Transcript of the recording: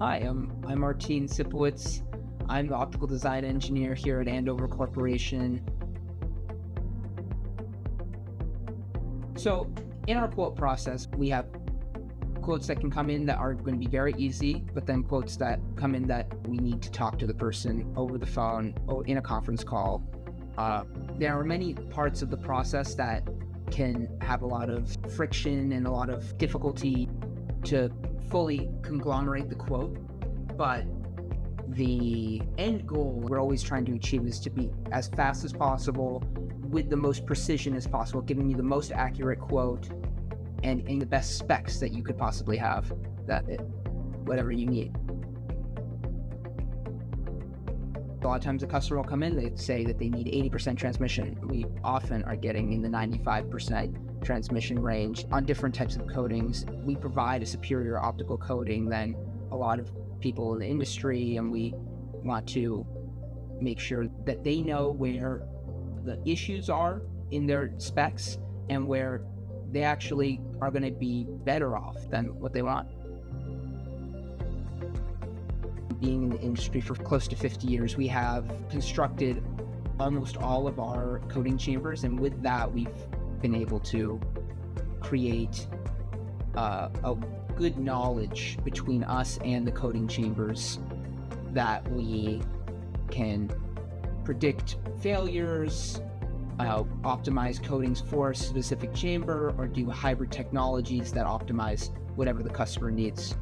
Hi, I'm Martín Sipowicz. I'm the optical design engineer here at Andover Corporation. So in our quote process, we have quotes that can come in that are going to be very easy, but then quotes that come in that we need to talk to the person over the phone or in a conference call. There are many parts of the process that can have a lot of friction and a lot of difficulty to fully conglomerate the quote, but the end goal we're always trying to achieve is to be as fast as possible with the most precision as possible, giving you the most accurate quote and the best specs that you could possibly have, whatever you need. A lot of times a customer will come in, they say that they need 80% transmission. We often are getting in the 95% transmission range on different types of coatings. We provide a superior optical coating than a lot of people in the industry, and we want to make sure that they know where the issues are in their specs and where they actually are going to be better off than what they want. Being in the industry for close to 50 years, we have constructed almost all of our coating chambers, and with that we've been able to create a good knowledge between us and the coating chambers that we can predict failures, optimize coatings for a specific chamber, or do hybrid technologies that optimize whatever the customer needs.